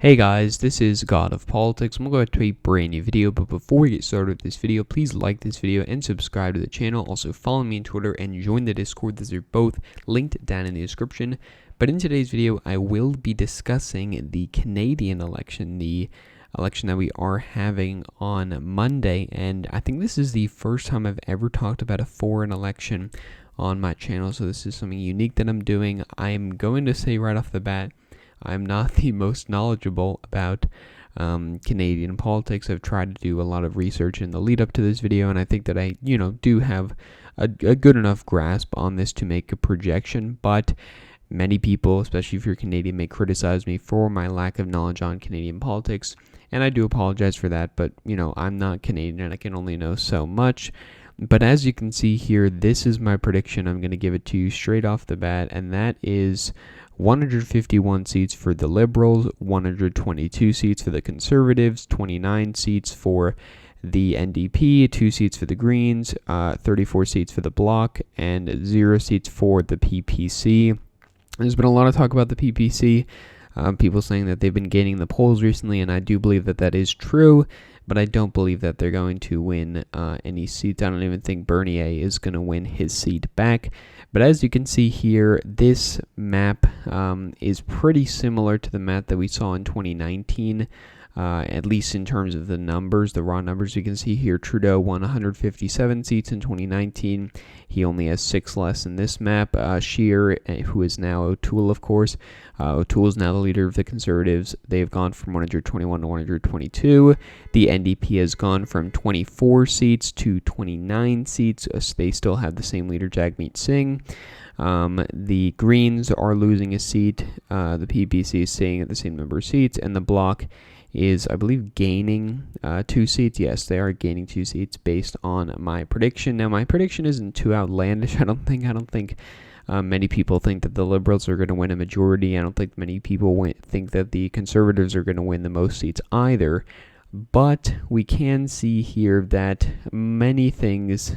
Hey guys, this is God of Politics. I'm going to go to a brand new video, but before we get started with this video, please like this video and subscribe to the channel. Also follow me on Twitter and join the Discord. These are both linked down in the description. But in today's video, I will be discussing the Canadian election, the election that we are having on Monday. And I think this is the first time I've ever talked about a foreign election on my channel, so this is something unique that I'm doing. I'm going to say right off the bat, I'm not the most knowledgeable about Canadian politics. I've tried to do a lot of research in the lead up to this video, and I think that I, do have a good enough grasp on this to make a projection, but many people, especially if you're Canadian, may criticize me for my lack of knowledge on Canadian politics, and I do apologize for that, but, I'm not Canadian, and I can only know so much. But as you can see here, this is my prediction. I'm going to give it to you straight off the bat, and that is 151 seats for the Liberals, 122 seats for the Conservatives, 29 seats for the NDP, 2 seats for the Greens, 34 seats for the Bloc, and 0 seats for the PPC. There's been a lot of talk about the PPC, people saying that they've been gaining the polls recently, and I do believe that that is true, but I don't believe that they're going to win any seats. I don't even think Bernier is going to win his seat back. But as you can see here, this map is pretty similar to the map that we saw in 2019, at least in terms of the numbers, the raw numbers. You can see here Trudeau won 157 seats in 2019. He only has 6 less in this map. Scheer, who is now O'Toole, of course. O'Toole is now the leader of the Conservatives. They've gone from 121 to 122. The NDP has gone from 24 seats to 29 seats. They still have the same leader, Jagmeet Singh. The Greens are losing a seat. The PPC is staying at the same number of seats. And the Bloc is, I believe, gaining 2 seats. Yes, they are gaining 2 seats based on my prediction. Now, my prediction isn't too outlandish, I don't think many people think that the Liberals are going to win a majority. I don't think many people think that the Conservatives are going to win the most seats either. But we can see here that not many things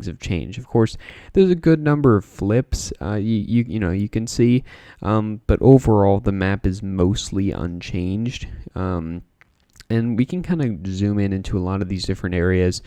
have changed. Of course, there's a good number of flips. You can see, but overall the map is mostly unchanged. And we can kind of zoom into a lot of these different areas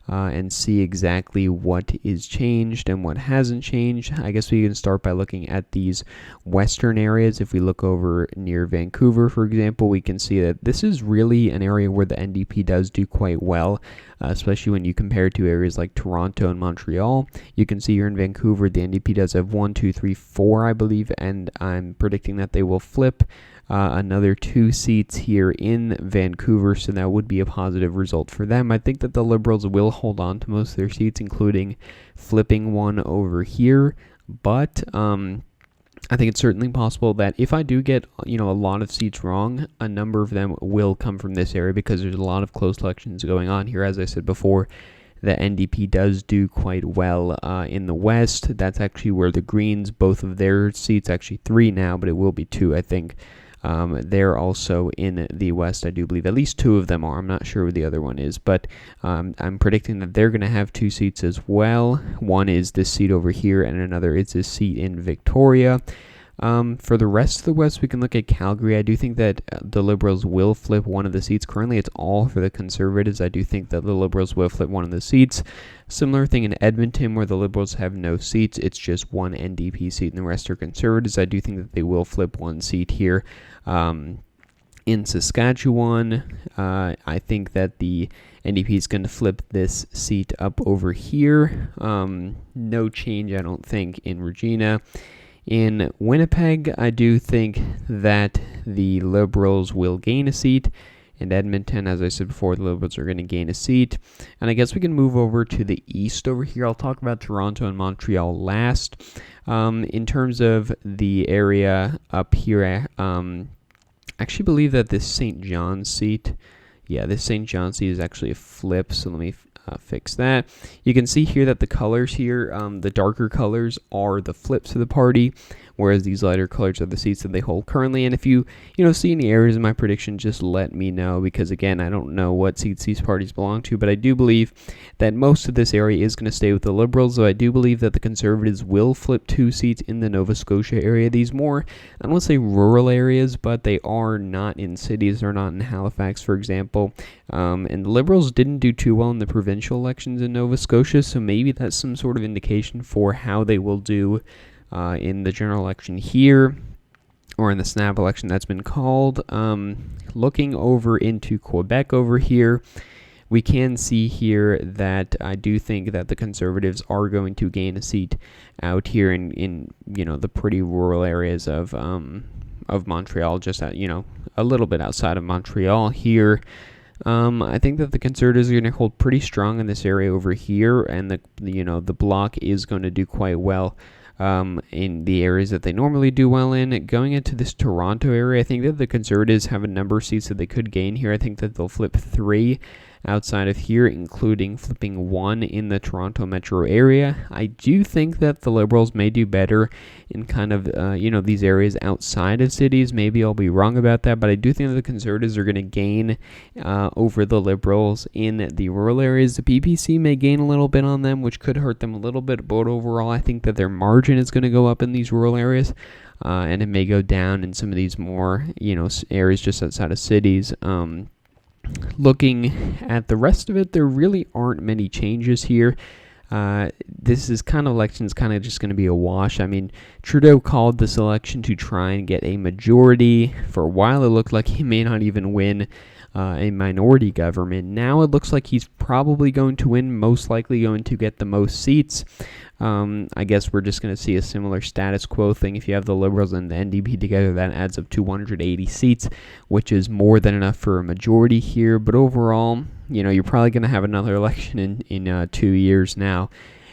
and see exactly what is changed and what hasn't changed. I guess we can start by looking at these western areas. If we look over near Vancouver, for example, we can see that this is really an area where the NDP does do quite well, especially when you compare it to areas like Toronto and Montreal. You can see here in Vancouver, the NDP does have 1, 2, 3, 4, I believe, and I'm predicting that they will flip another 2 seats here in Vancouver, so that would be a positive result for them. I think that the Liberals will hold on to most of their seats, including flipping one over here, but I think it's certainly possible that if I do get a lot of seats wrong, a number of them will come from this area because there's a lot of close elections going on here. As I said before, the NDP does do quite well in the West. That's actually where the Greens, both of their seats, actually 3 now, but it will be 2, I think. They're also in the West, I do believe. At least 2 of them are. I'm not sure who the other one is, but I'm predicting that they're going to have 2 seats as well. One is this seat over here, and another is this seat in Victoria. For the rest of the West, we can look at Calgary. I do think that the Liberals will flip one of the seats. Currently, it's all for the Conservatives. I do think that the Liberals will flip one of the seats. Similar thing in Edmonton, where the Liberals have no seats. It's just one NDP seat, and the rest are Conservatives. I do think that they will flip 1 seat here. In Saskatchewan, I think that the NDP is going to flip this seat up over here. No change, I don't think, in Regina. In Winnipeg, I do think that the Liberals will gain a seat. In Edmonton, as I said before, the Liberals are going to gain a seat. And I guess we can move over to the east over here. I'll talk about Toronto and Montreal last. In terms of the area up here, I actually believe that this St. John's seat, this St. John's seat is actually a flip, so let me fix that. You can see here that the colors here, the darker colors, are the flips of the party, whereas these lighter colors are the seats that they hold currently. And if you see any errors in my prediction, just let me know, because again, I don't know what seats these parties belong to, but I do believe that most of this area is going to stay with the Liberals, though I do believe that the Conservatives will flip 2 seats in the Nova Scotia area. These more, I don't want to say rural areas, but they are not in cities. They're not in Halifax, for example. And the Liberals didn't do too well in the provincial elections in Nova Scotia, so maybe that's some sort of indication for how they will do in the general election here, or in the snap election that's been called. Looking over into Quebec over here, we can see here that I do think that the Conservatives are going to gain a seat out here in the pretty rural areas of Montreal, just at, a little bit outside of Montreal here. I think that the Conservatives are going to hold pretty strong in this area over here, and the Bloc is going to do quite well in the areas that they normally do well in. Going into this Toronto area, I think that the Conservatives have a number of seats that they could gain here. I think that they'll flip 3 outside of here, including flipping 1 in the Toronto metro area. I do think that the Liberals may do better in kind of, these areas outside of cities. Maybe I'll be wrong about that, but I do think that the Conservatives are going to gain over the Liberals in the rural areas. The PPC may gain a little bit on them, which could hurt them a little bit, but overall, I think that their margin is going to go up in these rural areas. And it may go down in some of these more, areas just outside of cities. Looking at the rest of it, there really aren't many changes here. This is kind of election's kind of just going to be a wash. I mean, Trudeau called this election to try and get a majority. For a while, it looked like he may not even win a minority government. Now it looks like he's probably going to win, most likely going to get the most seats. I guess we're just going to see a similar status quo thing. If you have the Liberals and the NDP together, that adds up to 180 seats, which is more than enough for a majority here. But overall, you're probably going to have another election in 2 years now.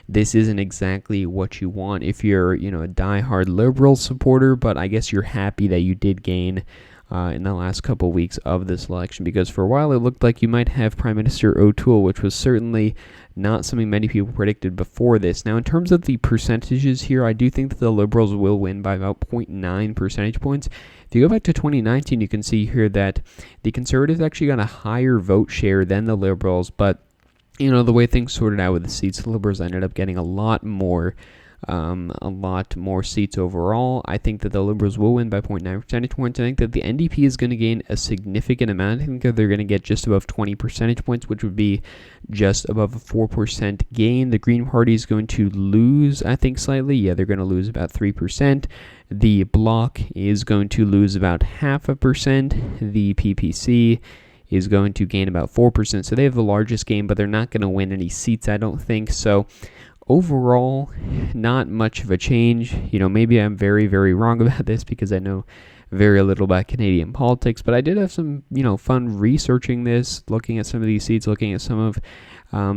This isn't exactly what you want if you're, a diehard Liberal supporter, but I guess you're happy that you did gain in the last couple weeks of this election, because for a while it looked like you might have Prime Minister O'Toole, which was certainly not something many people predicted before this. Now, in terms of the percentages here, I do think that the Liberals will win by about 0.9 percentage points. If you go back to 2019, you can see here that the Conservatives actually got a higher vote share than the Liberals, but the way things sorted out with the seats, the Liberals ended up getting a lot more seats overall. I think that the Liberals will win by 0.9 percentage points. I think that the NDP is going to gain a significant amount. I think that they're going to get just above 20 percentage points, which would be just above a 4% gain. The Green Party is going to lose, I think, slightly. Yeah, they're going to lose about 3%. The Bloc is going to lose about 0.5%. The PPC is going to gain about 4%. So they have the largest gain, but they're not going to win any seats, I don't think. So overall, not much of a change. Maybe I'm very, very wrong about this because I know very little about Canadian politics, but I did have some, fun researching this, looking at some of these seats, looking at some of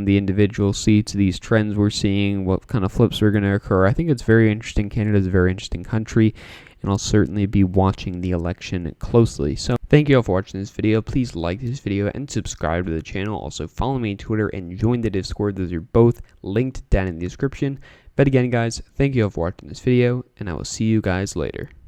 the individual seats, these trends we're seeing, what kind of flips are going to occur. I think it's very interesting. Canada's a very interesting country, and I'll certainly be watching the election closely. So thank you all for watching this video. Please like this video and subscribe to the channel. Also follow me on Twitter and join the Discord. Those are both linked down in the description. But again, guys, thank you all for watching this video, and I will see you guys later.